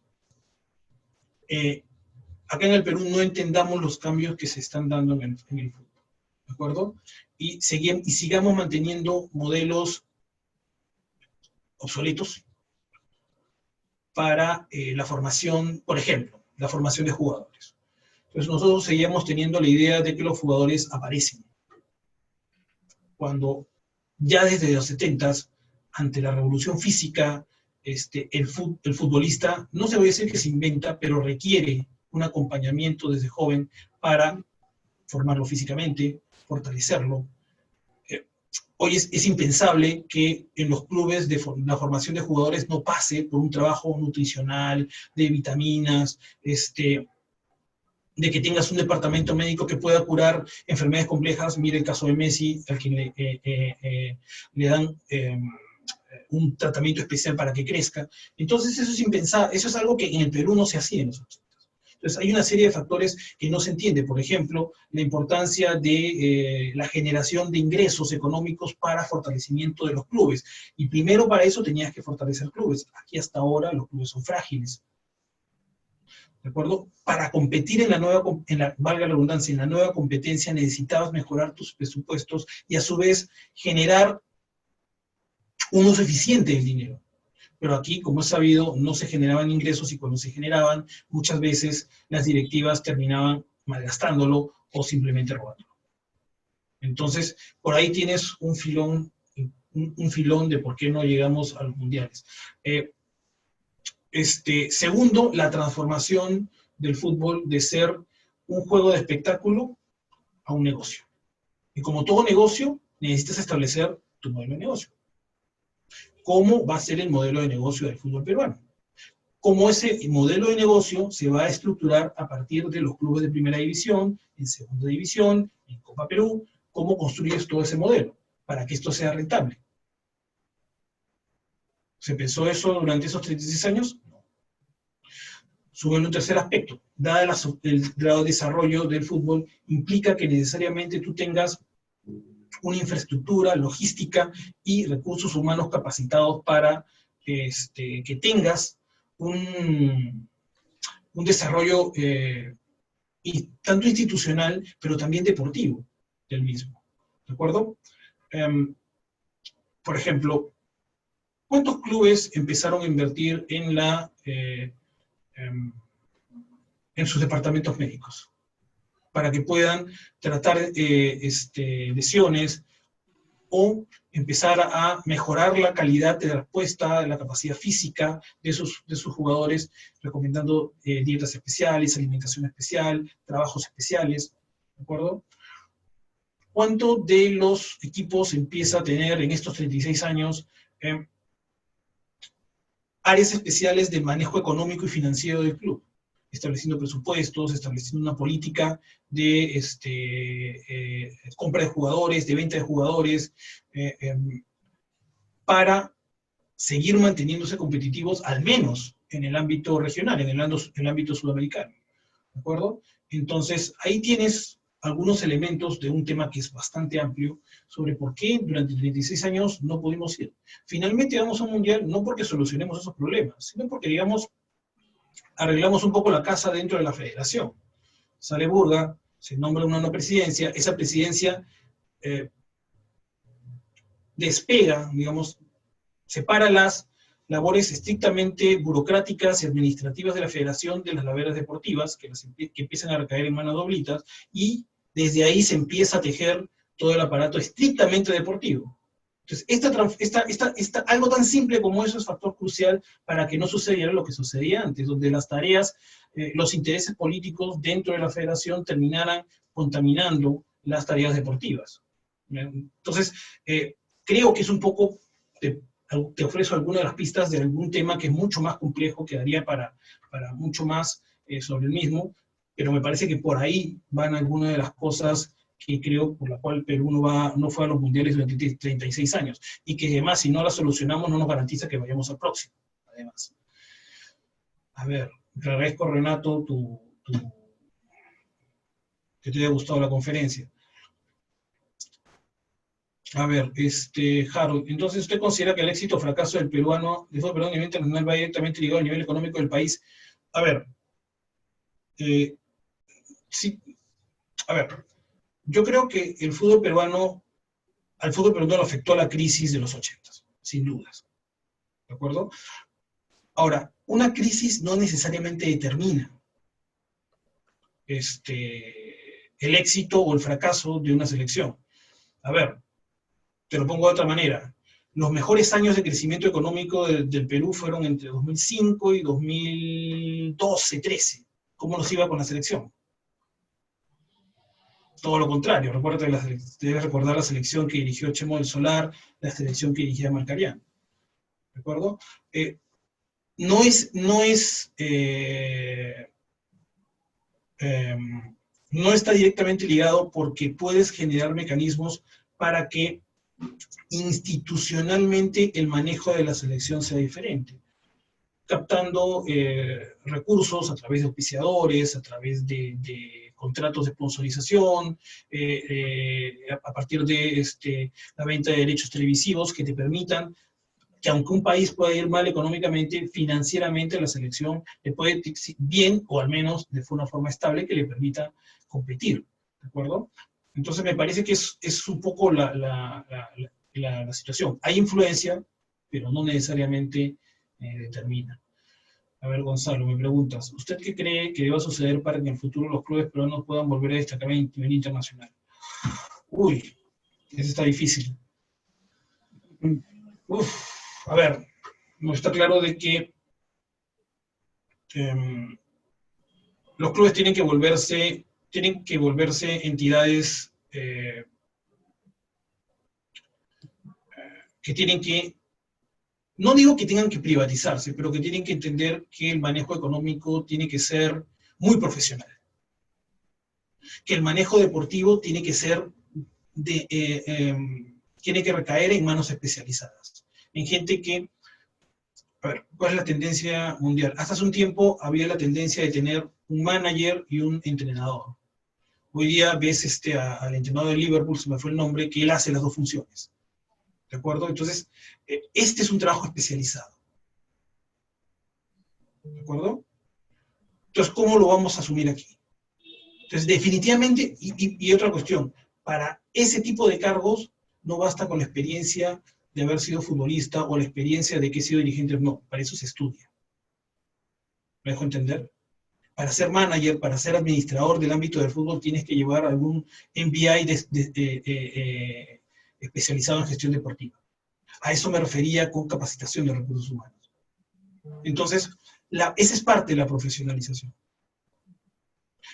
acá en el Perú no entendamos los cambios que se están dando en el fútbol, ¿de acuerdo? Y sigamos manteniendo modelos obsoletos para la formación, por ejemplo, la formación de jugadores. Entonces nosotros seguíamos teniendo la idea de que los jugadores aparecen. Cuando ya desde los 70s, ante la revolución física, el futbolista, no se voy a decir que se inventa, pero requiere un acompañamiento desde joven para formarlo físicamente, fortalecerlo. Hoy es impensable que en los clubes la formación de jugadores no pase por un trabajo nutricional, de vitaminas, de que tengas un departamento médico que pueda curar enfermedades complejas. Mire el caso de Messi, al quien le dan un tratamiento especial para que crezca. Entonces eso es impensable, eso es algo que en el Perú no se hacía en los 80. Entonces hay una serie de factores que no se entiende. Por ejemplo, la importancia de la generación de ingresos económicos para fortalecimiento de los clubes. Y primero para eso tenías que fortalecer clubes. Aquí hasta ahora los clubes son frágiles. ¿De acuerdo? Para competir valga la redundancia, en la nueva competencia necesitabas mejorar tus presupuestos y a su vez generar un uso eficiente del dinero. Pero aquí, como es sabido, no se generaban ingresos y cuando se generaban, muchas veces las directivas terminaban malgastándolo o simplemente robándolo. Entonces, por ahí tienes un filón de por qué no llegamos a los mundiales. Segundo, la transformación del fútbol de ser un juego de espectáculo a un negocio. Y como todo negocio, necesitas establecer tu modelo de negocio. ¿Cómo va a ser el modelo de negocio del fútbol peruano? Cómo ese modelo de negocio se va a estructurar a partir de los clubes de primera división, en segunda división, en Copa Perú. ¿Cómo construyes todo ese modelo para que esto sea rentable? ¿Se pensó eso durante esos 36 años? No. Sube un tercer aspecto. Dado el grado de desarrollo del fútbol, implica que necesariamente tú tengas una infraestructura, logística y recursos humanos capacitados para que tengas un desarrollo tanto institucional, pero también deportivo del mismo. ¿De acuerdo? Por ejemplo, ¿cuántos clubes empezaron a invertir en sus departamentos médicos? Para que puedan tratar lesiones o empezar a mejorar la calidad de respuesta, la capacidad física de sus jugadores, recomendando dietas especiales, alimentación especial, trabajos especiales, ¿de acuerdo? ¿Cuánto de los equipos empieza a tener en estos 36 años áreas especiales de manejo económico y financiero del club? Estableciendo presupuestos, estableciendo una política de compra de jugadores, de venta de jugadores, para seguir manteniéndose competitivos, al menos en el ámbito regional, en el ámbito sudamericano. ¿De acuerdo? Entonces, ahí tienes algunos elementos de un tema que es bastante amplio sobre por qué durante 36 años no pudimos ir. Finalmente vamos a un mundial no porque solucionemos esos problemas, sino porque, digamos, arreglamos un poco la casa dentro de la federación. Sale Burga, se nombra una nueva presidencia, esa presidencia despega, digamos, separa las labores estrictamente burocráticas y administrativas de la federación de las labores deportivas, que empiezan a recaer en manos de oblitas, y desde ahí se empieza a tejer todo el aparato estrictamente deportivo. Entonces, algo tan simple como eso es factor crucial para que no sucediera lo que sucedía antes, donde las tareas, los intereses políticos dentro de la federación terminaran contaminando las tareas deportivas. Entonces, creo que es un poco, te ofrezco algunas de las pistas de algún tema que es mucho más complejo, que daría para mucho más sobre el mismo, pero me parece que por ahí van algunas de las cosas que creo por la cual Perú no fue a los mundiales durante 36 años, y que además si no la solucionamos no nos garantiza que vayamos al próximo, además. A ver, te agradezco, Renato, que te haya gustado la conferencia. A ver, Harold, entonces usted considera que el éxito o fracaso del peruano, de fútbol a nivel internacional, va directamente ligado al nivel económico del país. A ver, sí, a ver, yo creo que al fútbol peruano lo afectó a la crisis de los 80, sin dudas. ¿De acuerdo? Ahora, una crisis no necesariamente determina el éxito o el fracaso de una selección. A ver, te lo pongo de otra manera. Los mejores años de crecimiento económico del Perú fueron entre 2005 y 2012, 13. ¿Cómo nos iba con la selección? Todo lo contrario, debes recordar la selección que dirigió Chemo del Solar, la selección que dirigía Marcarián. ¿De acuerdo? No está directamente ligado porque puedes generar mecanismos para que institucionalmente el manejo de la selección sea diferente, captando recursos a través de auspiciadores, a través de contratos de sponsorización, a partir de la venta de derechos televisivos que te permitan que aunque un país pueda ir mal económicamente, financieramente la selección le puede ir bien, o al menos de una forma estable, que le permita competir, ¿de acuerdo? Entonces me parece que es un poco la situación. Hay influencia, pero no necesariamente determina. A ver, Gonzalo, me preguntas, ¿usted qué cree que deba suceder para que en el futuro los clubes peruanos puedan volver a destacar a nivel internacional? Uy, eso está difícil. A ver, no está claro de que los clubes tienen que volverse entidades que tienen que, no digo que tengan que privatizarse, pero que tienen que entender que el manejo económico tiene que ser muy profesional. Que el manejo deportivo tiene que ser tiene que recaer en manos especializadas. En gente que, a ver, ¿cuál es la tendencia mundial? Hasta hace un tiempo había la tendencia de tener un manager y un entrenador. Hoy día ves al entrenador de Liverpool, se me fue el nombre, que él hace las dos funciones. ¿De acuerdo? Entonces, este es un trabajo especializado. ¿De acuerdo? Entonces, ¿cómo lo vamos a asumir aquí? Entonces, definitivamente, y otra cuestión, para ese tipo de cargos no basta con la experiencia de haber sido futbolista o la experiencia de que he sido dirigente, no, para eso se estudia. ¿Me dejo entender? Para ser manager, para ser administrador del ámbito del fútbol, tienes que llevar algún MBA especializado en gestión deportiva. A eso me refería con capacitación de recursos humanos. Entonces, esa es parte de la profesionalización.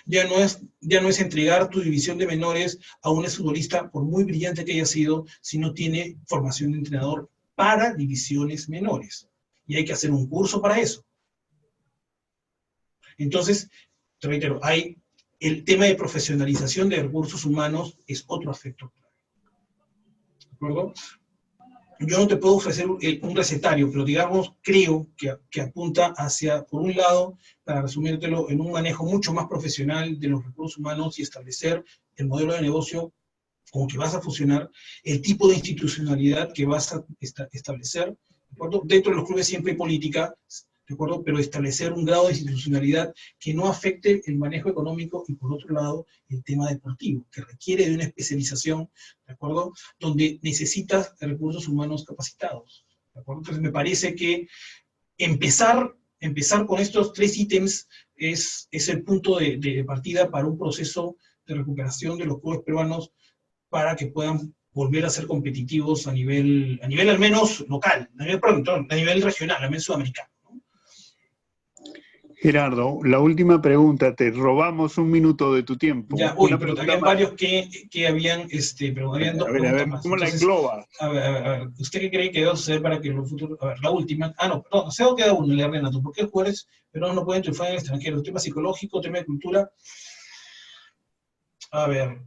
Ya no es entregar tu división de menores a un exfutbolista, por muy brillante que haya sido, si no tiene formación de entrenador para divisiones menores. Y hay que hacer un curso para eso. Entonces, te reitero, el tema de profesionalización de recursos humanos es otro aspecto. ¿De acuerdo? Yo no te puedo ofrecer un recetario, pero digamos, creo que apunta hacia, por un lado, para resumírtelo, en un manejo mucho más profesional de los recursos humanos y establecer el modelo de negocio con que vas a fusionar, el tipo de institucionalidad que vas a establecer, ¿de acuerdo? Dentro de los clubes siempre hay política, ¿de acuerdo? Pero establecer un grado de institucionalidad que no afecte el manejo económico, y por otro lado, el tema deportivo, que requiere de una especialización, ¿de acuerdo? Donde necesitas recursos humanos capacitados, ¿de acuerdo? Entonces me parece que empezar con estos 3 ítems es el punto de partida para un proceso de recuperación de los clubes peruanos para que puedan volver a ser competitivos a nivel al menos local, a nivel regional, a nivel sudamericano. Gerardo, la última pregunta, te robamos un minuto de tu tiempo. Ya, pero habían varios que habían, pero habían dos preguntas más. ¿Cómo la engloba? A ver, ¿usted qué cree que va a suceder para que en el futuro, a ver, la última, perdón, se queda uno, le Renato, ¿por qué los jugadores peruanos no pueden triunfar en el extranjero? Tema psicológico, tema de cultura. A ver,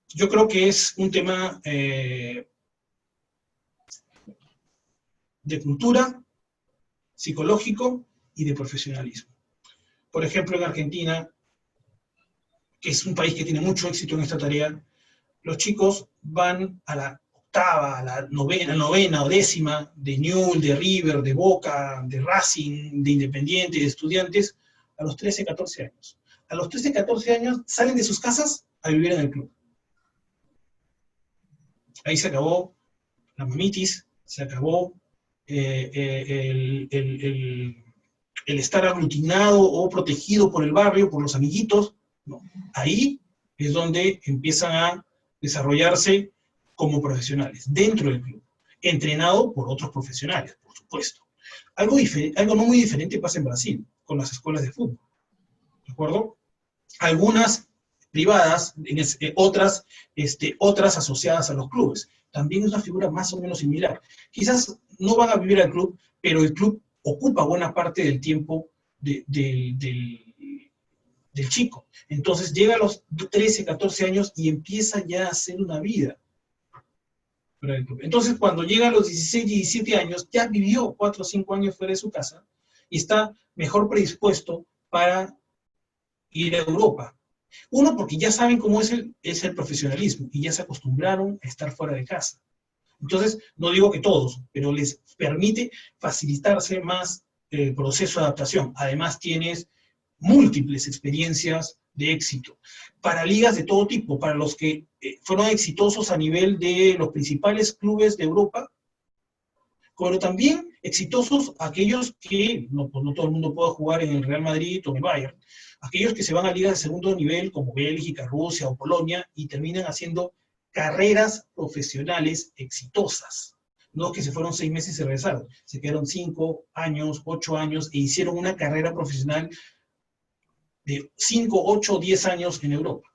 yo creo que es un tema de cultura, psicológico y de profesionalismo. Por ejemplo, en Argentina, que es un país que tiene mucho éxito en esta tarea, los chicos van a la octava, a la novena o décima de Newell's, de River, de Boca, de Racing, de Independiente, de Estudiantes, a los 13, 14 años. A los 13, 14 años salen de sus casas a vivir en el club. Ahí se acabó la mamitis, se acabó el estar aglutinado o protegido por el barrio, por los amiguitos. No. Ahí es donde empiezan a desarrollarse como profesionales, dentro del club, entrenado por otros profesionales, por supuesto. Algo no muy diferente pasa en Brasil, con las escuelas de fútbol, ¿de acuerdo? Algunas privadas, otras asociadas a los clubes. También es una figura más o menos similar. Quizás no van a vivir al club, pero el club ocupa buena parte del tiempo del chico. Entonces llega a los 13, 14 años y empieza ya a hacer una vida. Entonces cuando llega a los 16, 17 años, ya vivió 4 o 5 años fuera de su casa y está mejor predispuesto para ir a Europa. Uno, porque ya saben cómo es el profesionalismo y ya se acostumbraron a estar fuera de casa. Entonces, no digo que todos, pero les permite facilitarse más el proceso de adaptación. Además, tienes múltiples experiencias de éxito. Para ligas de todo tipo, para los que fueron exitosos a nivel de los principales clubes de Europa, pero también exitosos aquellos que, pues no todo el mundo puede jugar en el Real Madrid o en el Bayern, aquellos que se van a ligas de segundo nivel como Bélgica, Rusia o Polonia y terminan haciendo carreras profesionales exitosas. No que se fueron 6 meses y se regresaron, se quedaron 5 años, 8 años e hicieron una carrera profesional de 5, 8, 10 años en Europa.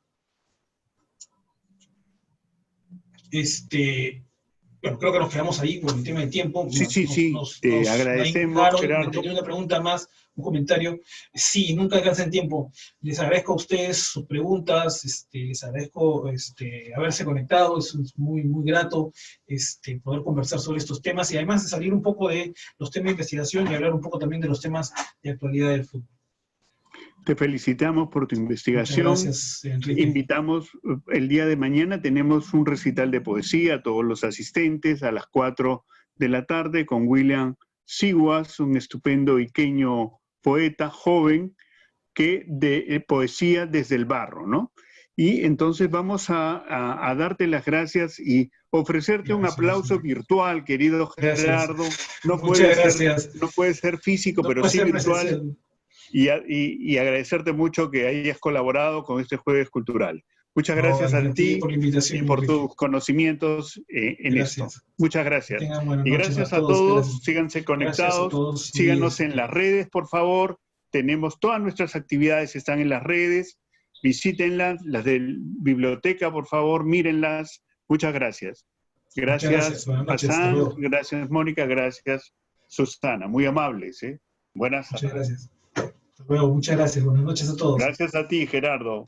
Bueno, creo que nos quedamos ahí por el tema de tiempo. Sí. Te agradecemos, Gerardo. Me tenía una pregunta más, un comentario. Sí, nunca alcanza el tiempo. Les agradezco a ustedes sus preguntas, les agradezco haberse conectado, es muy, muy grato poder conversar sobre estos temas y además de salir un poco de los temas de investigación y hablar un poco también de los temas de actualidad del fútbol. Te felicitamos por tu investigación. Muchas gracias, Enrique. Invitamos, el día de mañana tenemos un recital de poesía a todos los asistentes a las 4 de la tarde con William Siguas, un estupendo iqueño poeta joven que de poesía desde el barro, ¿no? Y entonces vamos a darte las gracias y ofrecerte un aplauso virtual, querido Gerardo. No puede ser físico, pero sí virtual. Y agradecerte mucho que hayas colaborado con este Jueves Cultural. Muchas gracias a ti por la invitación y por tus conocimientos en esto. Muchas gracias. Y gracias a todos. Síganse conectados. Síganos en las redes, por favor. Tenemos todas nuestras actividades, están en las redes. Visítenlas, las de biblioteca, por favor, mírenlas. Muchas gracias. Gracias, Hassan. Gracias, Mónica. Gracias, Susana. Muy amables. Buenas tardes. Muchas gracias. Hasta luego. Muchas gracias. Buenas noches a todos. Gracias a ti, Gerardo.